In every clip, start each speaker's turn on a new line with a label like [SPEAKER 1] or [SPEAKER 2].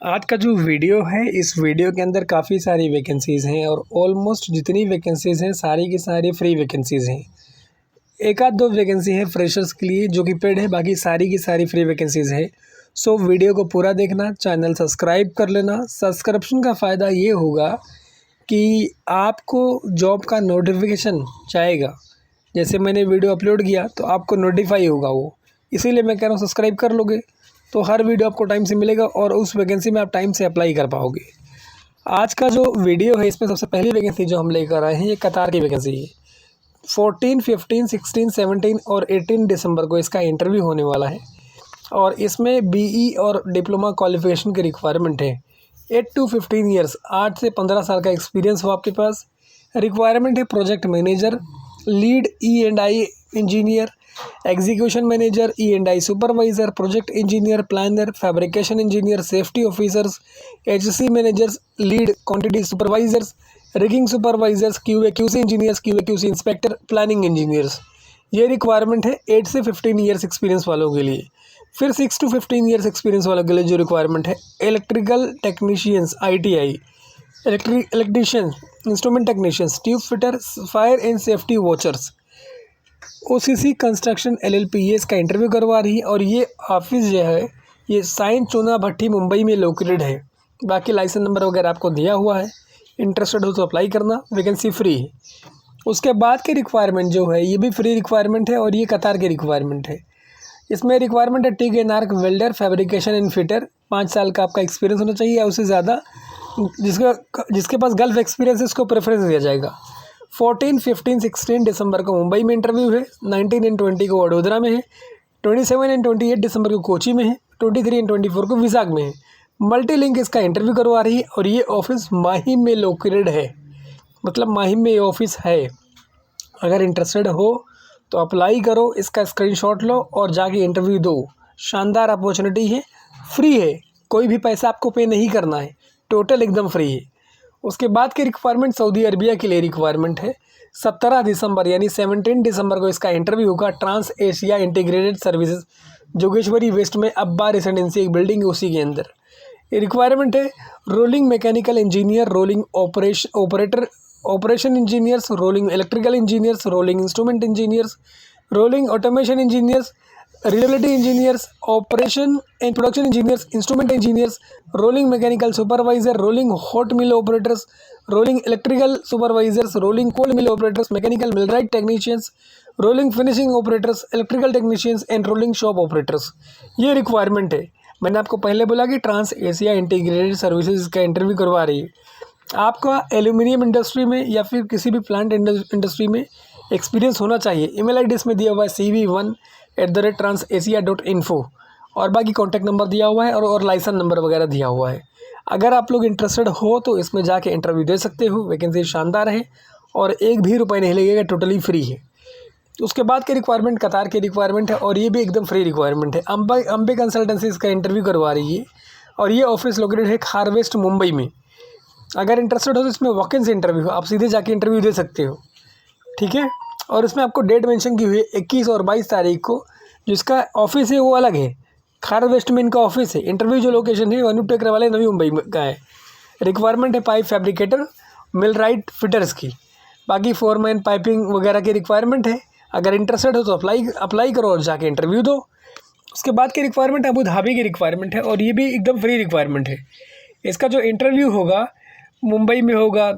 [SPEAKER 1] आज का जो वीडियो है, इस वीडियो के अंदर काफ़ी सारी वैकेंसीज़ हैं और ऑलमोस्ट जितनी वैकेंसीज़ हैं सारी की सारी फ्री वैकेंसीज़ हैं। एक आध दो वैकेंसी है फ्रेशर्स के लिए जो कि पेड है, बाकी सारी की सारी फ्री वैकेंसीज़ है। सो वीडियो को पूरा देखना, चैनल सब्सक्राइब कर लेना। सब्सक्रिप्शन का फ़ायदा ये होगा कि आपको जॉब का नोटिफिकेशन जाएगा। जैसे मैंने वीडियो अपलोड किया तो आपको नोटिफाई होगा वो, इसीलिए मैं कह रहा हूँ सब्सक्राइब कर लोगे तो हर वीडियो आपको टाइम से मिलेगा और उस वैकेंसी में आप टाइम से अप्लाई कर पाओगे। आज का जो वीडियो है इसमें सबसे पहली वैकेंसी जो हम लेकर आए हैं ये कतार की वैकेंसी है। 14, 15, 16, 17 और 18 दिसंबर को इसका इंटरव्यू होने वाला है और इसमें बीई और डिप्लोमा क्वालिफिकेशन की रिक्वायरमेंट है। 8 to 15 ईयर्स, 8 से 15 साल का एक्सपीरियंस हो आपके पास। रिक्वायरमेंट है project manager, lead E&I engineer, execution manager, E&I supervisor, project engineer, planner, fabrication engineer, safety officers, HC managers, lead quantity supervisors, rigging supervisors, QA/QC engineers, QA/QC inspector, planning engineers. ये requirement है 8 से 15 years experience वालों के लिए। फिर 6 to 15 years experience वालों के लिए जो रिक्वायरमेंट है electrical technicians ITI, electrician, instrument technicians, tube fitter, fire and safety watchers. OCC construction LLP ये इसका इंटरव्यू करवा रही है और ये ऑफिस जो है ये साइन चूना भट्टी मुंबई में लोकेटेड है। बाकी लाइसेंस नंबर वगैरह आपको दिया हुआ है, इंटरेस्टेड हो तो अप्लाई करना, वैकेंसी फ्री है। उसके बाद की रिक्वायरमेंट जो है ये भी फ्री रिक्वायरमेंट है और ये कतार की रिक्वायरमेंट है। इसमें रिक्वायरमेंट है TIG and arc welder, fabrication and fitter. 5 साल का आपका एक्सपीरियंस होना चाहिए या उससे ज़्यादा। जिसके पास गल्फ एक्सपीरियंस है उसको प्रेफरेंस दिया जाएगा। 14, 15, 16 दिसंबर को मुंबई में इंटरव्यू है। 19 एंड 20 को वडोदरा में है। 27 एंड 28 दिसंबर को कोची में है। 23 एंड 24 को विशाख में है। मल्टी लिंक इसका इंटरव्यू करवा रही है और ये ऑफिस माहिम में लोकेटेड है, मतलब माहिम में ये ऑफिस है। अगर इंटरेस्टेड हो तो अप्लाई करो, इसका स्क्रीनशॉट लो और जाके इंटरव्यू दो। शानदार अपॉर्चुनिटी है, फ्री है, कोई भी पैसा आपको पे नहीं करना है, टोटल एकदम फ्री है। उसके बाद की रिक्वायरमेंट सऊदी अरबिया के लिए रिक्वायरमेंट है। 17 दिसंबर यानी 17 दिसंबर को इसका इंटरव्यू होगा। Trans Asia Integrated Services, Jogeshwari West में अब्बा रेसिडेंसी एक बिल्डिंग है उसी के अंदर। ये रिक्वायरमेंट है rolling mechanical engineer, rolling operation engineers, rolling electrical engineers, rolling instrument engineers, rolling automation engineers, reliability engineers, operation and production engineers, instrument engineers, rolling mechanical supervisor, rolling hot mill operators, rolling electrical supervisors, rolling cold mill operators, mechanical millwright technicians, rolling finishing operators, electrical technicians and rolling shop operators. ये requirement है। मैंने आपको पहले बोला कि trans Asia Integrated services का interview करवा रही है। आपका एल्यूमिनियम इंडस्ट्री में या फिर किसी भी प्लांट इंडस्ट्री में एक्सपीरियंस होना चाहिए। ईमेल आईडी इसमें दिया हुआ है cv1@transasia.info और बाकी कॉन्टैक्ट नंबर दिया हुआ है और लाइसेंस नंबर वगैरह दिया हुआ है। अगर आप लोग इंटरेस्टेड हो तो इसमें जाके इंटरव्यू दे सकते हो। वैकेंसी शानदार है और एक भी रुपये नहीं लगेगा, टोटली फ्री है। उसके बाद की रिक्वायरमेंट कतार की रिक्वायरमेंट है और ये भी एकदम फ्री रिक्वायरमेंट है। अम्बे कंसल्टेंसी इसका इंटरव्यू करवा रही है और ये ऑफिस लोकेटेड है खार वेस्ट मुंबई में। अगर इंटरेस्टेड हो तो इसमें वॉक-इन इंटरव्यू, आप सीधे जाके इंटरव्यू दे सकते हो, ठीक है। और इसमें आपको डेट मेंशन की हुई है 21 और 22 तारीख को। जिसका ऑफिस है वो अलग है, खार वेस्ट में इनका ऑफिस है। इंटरव्यू जो लोकेशन है अनूप टेकर वाले नवी मुंबई का है। रिक्वायरमेंट है पाइप फैब्रिकेटर, मिलराइट फिटर्स की। बाकी फोरमैन पाइपिंग वगैरह की रिक्वायरमेंट है। अगर इंटरेस्टेड हो तो अप्लाई करो और जाके इंटरव्यू दो। उसके बाद की रिक्वायरमेंट अबू धाबी की रिक्वायरमेंट है और ये भी एकदम फ्री रिक्वायरमेंट है। इसका जो इंटरव्यू होगा मुंबई में होगा,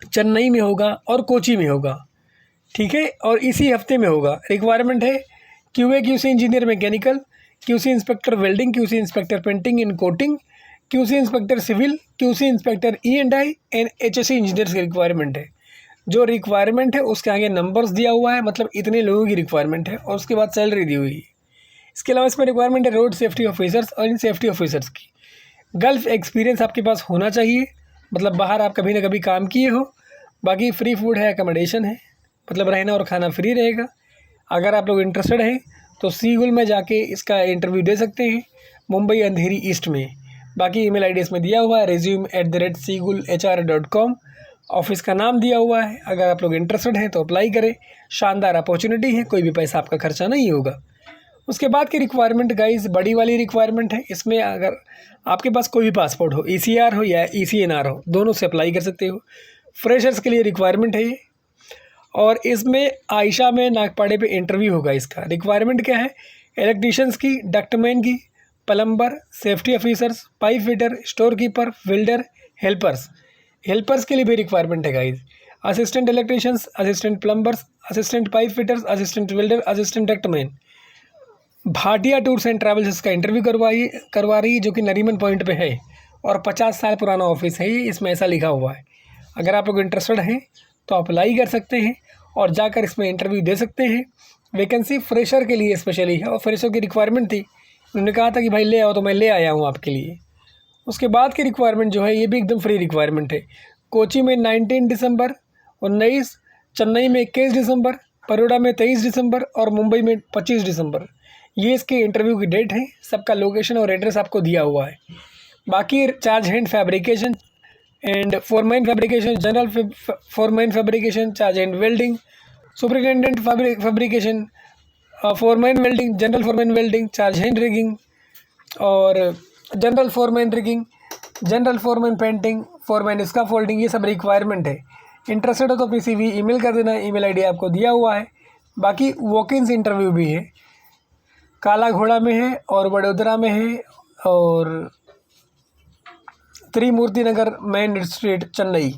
[SPEAKER 1] चेन्नई में होगा और कोची में होगा, ठीक है, और इसी हफ्ते में होगा। रिक्वायरमेंट है QA/QC engineer mechanical, QC inspector welding, QC inspector painting and coating, QC inspector civil, QC inspector E&I and HSC engineers की रिक्वायरमेंट है। जो रिक्वायरमेंट है उसके आगे नंबर्स दिया हुआ है, मतलब इतने लोगों की रिक्वायरमेंट है और उसके बाद सैलरी दी हुई है। इसके अलावा इसमें रिक्वायरमेंट है रोड सेफ्टी ऑफिसर्स और इन सेफ्टी ऑफिसर्स की। गल्फ एक्सपीरियंस आपके पास होना चाहिए, मतलब बाहर आप कभी ना कभी काम किए हो। बाकी फ्री फूड है, अकोमोडेशन है, मतलब रहना और खाना फ्री रहेगा। अगर आप लोग इंटरेस्टेड हैं तो सीगुल में जाके इसका इंटरव्यू दे सकते हैं, मुंबई अंधेरी ईस्ट में। बाकी ईमेल आईडी इसमें दिया हुआ है resume@seagulhr.com। ऑफिस का नाम दिया हुआ है। अगर आप लोग इंटरेस्टेड हैं तो अप्लाई करें। शानदार अपॉर्चुनिटी है, कोई भी पैसा आपका खर्चा नहीं होगा। उसके बाद की रिक्वायरमेंट गाइस बड़ी वाली रिक्वायरमेंट है। इसमें अगर आपके पास कोई भी पासपोर्ट हो, ECR हो या ECNR हो, दोनों से अप्लाई कर सकते हो। फ्रेशर्स के लिए रिक्वायरमेंट है ये, और इसमें आयशा में नागपाड़े पे इंटरव्यू होगा। इसका रिक्वायरमेंट क्या है? इलेक्ट्रीशियंस की, डक्टमैन की, plumber, safety officers, pipe fitter, store keeper, welder, helpers. Helpers के लिए भी रिक्वायरमेंट है guys. Assistant electricians, assistant plumbers, assistant pipe fitters, assistant welder, assistant ductman. Bhatia tours and travels इसका इंटरव्यू करवा रही है, जो कि नरीमन पॉइंट पे है, और 50 साल पुराना ऑफिस है ये, इसमें ऐसा लिखा हुआ है। अगर आप लोग इंटरेस्टेड हैं तो अप्लाई कर सकते हैं और जाकर इसमें इंटरव्यू दे सकते हैं। वैकेंसी फ्रेशर के लिए स्पेशली है, और फ्रेशर की रिक्वायरमेंट थी, उन्होंने कहा था कि भाई ले आओ, तो मैं ले आया हूँ आपके लिए। उसके बाद की रिक्वायरमेंट जो है ये भी एकदम फ्री रिक्वायरमेंट है। कोची में 19 दिसंबर 19, चेन्नई में 21 दिसंबर, बड़ौदा में 23 दिसंबर और मुंबई में 25 दिसंबर। ये इसके इंटरव्यू की डेट है। सबका लोकेशन और एड्रेस आपको दिया हुआ है। बाकी charge hand fabrication and foreman fabrication, general foreman fabrication, charge hand welding, superintendent fabrication, foreman welding, general foreman welding, charge hand rigging और general foreman rigging, general foreman painting, foreman इसका folding, ये सब requirement है। Interested हो तो अपनी CV email कर देना, ईमेल ID आपको दिया हुआ है। बाकी वॉक-इन्स इंटरव्यू भी है, काला घोड़ा में है और वडोदरा में है और त्रिमूर्ति नगर मेन स्ट्रीट चेन्नई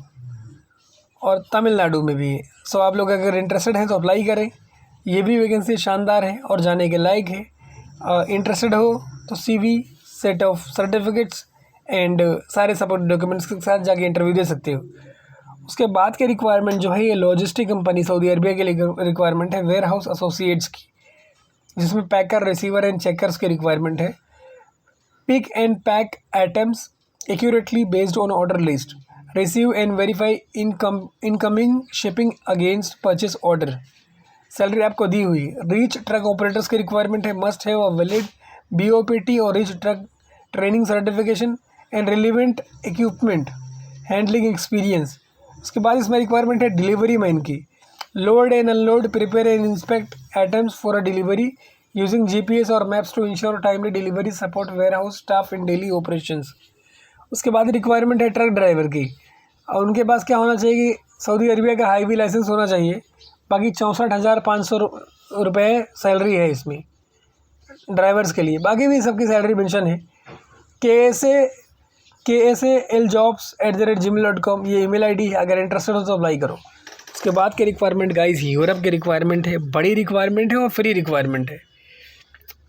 [SPEAKER 1] और तमिलनाडु में भी है। सो आप लोग अगर इंटरेस्टेड हैं तो अप्लाई करें। ये भी वैकेंसी शानदार है और जाने के लायक है। इंटरेस्टेड हो तो CV, set of certificates and सारे सपोर्ट डॉक्यूमेंट्स के साथ जाके इंटरव्यू दे सकते हो। उसके बाद के रिक्वायरमेंट जो है ये लॉजिस्टिक कंपनी सऊदी अरबिया के लिए रिक्वायरमेंट है, वेयर हाउस एसोसिएट्स की, जिसमें पैकर, रिसीवर एंड चेकर्स की रिक्वायरमेंट है। Pick and pack items accurately based on order list, receive and verify incoming shipping against purchase order. Salary आपको दी हुई। रीच ट्रक ऑपरेटर्स की रिक्वायरमेंट है, must have a valid BOPT और reach truck training certification and relevant equipment handling experience. उसके बाद इसमें requirement है डिलीवरी मैन की, load and unload, prepare and inspect items for a delivery using GPS और maps to ensure timely delivery, support warehouse staff in daily operations. उसके बाद requirement है truck driver की, और उनके पास क्या होना चाहिए कि सऊदी अरबिया का हाईवे लाइसेंस होना चाहिए। बाकी 64,500 रुपये सैलरी है इसमें ड्राइवर्स के लिए। बाकी भी सबकी सैलरी मेंशन है। KSALjobs@gmail.com ये email ID है। अगर इंटरेस्टेड हो तो अप्लाई करो। उसके बाद के रिक्वायरमेंट गाइस यूरोप के रिक्वायरमेंट है, बड़ी रिक्वायरमेंट है और फ्री रिक्वायरमेंट है।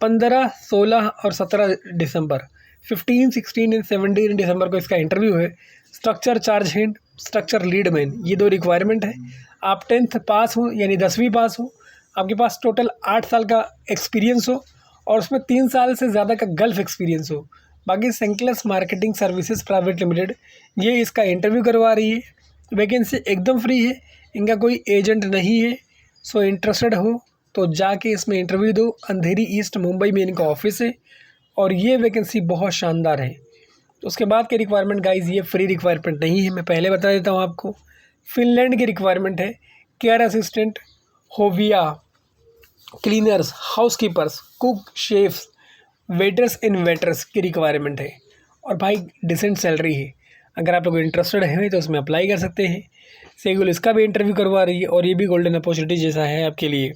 [SPEAKER 1] 15, 16 और 17 दिसंबर, 15, 16 एंड 17 दिसंबर को इसका इंटरव्यू है। Structure charge hand, structure lead man, ये 2 रिक्वायरमेंट है। आप 10th पास हो यानी 10वीं पास हो, आपके पास टोटल 8 साल का एक्सपीरियंस हो और उसमें 3 साल से ज़्यादा का गल्फ एक्सपीरियंस हो। बाकी सेंक्लेस मार्केटिंग सर्विसेज प्राइवेट लिमिटेड ये इसका इंटरव्यू करवा रही है। वैकेंसी एकदम फ्री है, इनका कोई एजेंट नहीं है। सो इंटरेस्टेड हो तो जाके इसमें इंटरव्यू दो। अंधेरी ईस्ट मुंबई में इनका ऑफिस है और ये वैकेंसी बहुत शानदार है। उसके बाद के रिक्वायरमेंट गाइस ये फ्री रिक्वायरमेंट नहीं है, मैं पहले बता देता हूँ आपको। फिनलैंड की रिक्वायरमेंट है, केयर असिस्टेंट, होविया, cleaners, housekeepers, cook, chefs, waiters इन वेटर्स की रिक्वायरमेंट है और भाई डिसेंट सैलरी है। अगर आप लोग इंटरेस्टेड हैं तो उसमें अप्लाई कर सकते हैं। सेगुल इसका भी इंटरव्यू करवा रही है और ये भी गोल्डन अपॉर्चुनिटी जैसा है आपके लिए।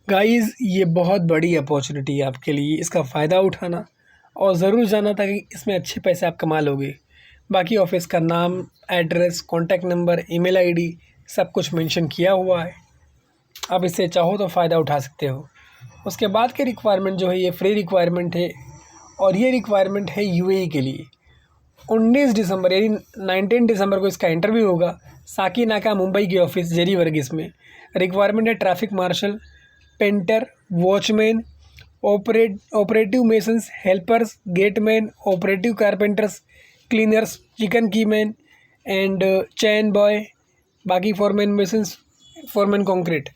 [SPEAKER 1] गाइस ये बहुत बड़ी अपॉर्चुनिटी है आपके लिए, इसका फ़ायदा उठाना और ज़रूर जाना ताकि इसमें अच्छे पैसे आप कमा लोगे। बाकी ऑफिस का नाम, address, contact number, email ID सब कुछ मेंशन किया हुआ है। आप इससे चाहो तो फ़ायदा उठा सकते हो। उसके बाद के रिक्वायरमेंट जो है ये फ्री रिक्वायरमेंट है और ये रिक्वायरमेंट है UAE के लिए। 19 दिसंबर यानी 19 दिसंबर को इसका इंटरव्यू होगा। साकी नाका मुंबई के ऑफिस जेरी वर्गीस में। रिक्वायरमेंट है traffic marshal, painter, watchman, operative masons, helpers, gateman, operative carpenters, cleaners, chicken keyman and chain boy. बाकी foreman masons, foreman concrete.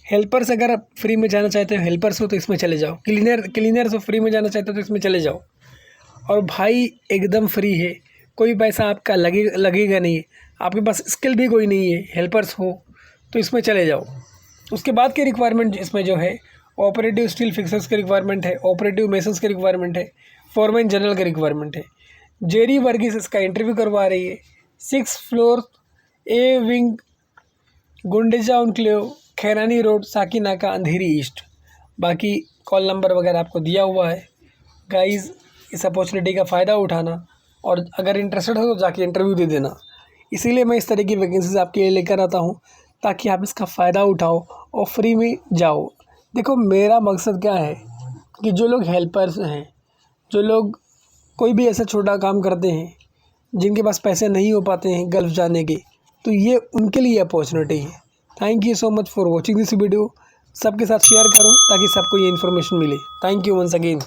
[SPEAKER 1] Helpers अगर आप फ्री में जाना चाहते हो, हेल्पर्स हो तो इसमें चले जाओ। क्लीनर्स हो फ्री में जाना चाहते हो तो इसमें चले जाओ। और भाई एकदम फ्री है, कोई पैसा आपका लगेगा नहीं। आपके पास स्किल भी कोई नहीं है, हेल्पर्स हो तो इसमें चले जाओ। उसके बाद की रिक्वायरमेंट इसमें जो है ऑपरेटिव स्टील फिक्सर्स की रिक्वायरमेंट है, ऑपरेटिव मेसन्स की रिक्वायरमेंट है, फॉरमैन जनरल की रिक्वायरमेंट है। जेरी वर्गीस इसका इंटरव्यू करवा रही है। 6th floor A wing, Gundeja enclave, Khairani road, Sakinaka, Andheri east. बाकी कॉल नंबर वगैरह आपको दिया हुआ है। गाइस, इस अपॉर्चुनिटी का फ़ायदा उठाना और अगर इंटरेस्टेड हो तो जाके इंटरव्यू दे देना। इसीलिए मैं इस तरह की वैकेंसीज आपके लिए लेकर आता हूँ ताकि आप इसका फ़ायदा उठाओ और फ्री में जाओ। देखो, मेरा मकसद क्या है कि जो लोग हेल्पर्स हैं, जो लोग कोई भी ऐसा छोटा काम करते हैं जिनके पास पैसे नहीं हो पाते हैं गल्फ़ जाने के, तो ये उनके लिए अपॉर्चुनिटी है। Thank you so much for watching this video. सबके साथ शेयर करो ताकि सबको ये इन्फॉर्मेशन मिले। Thank you once again.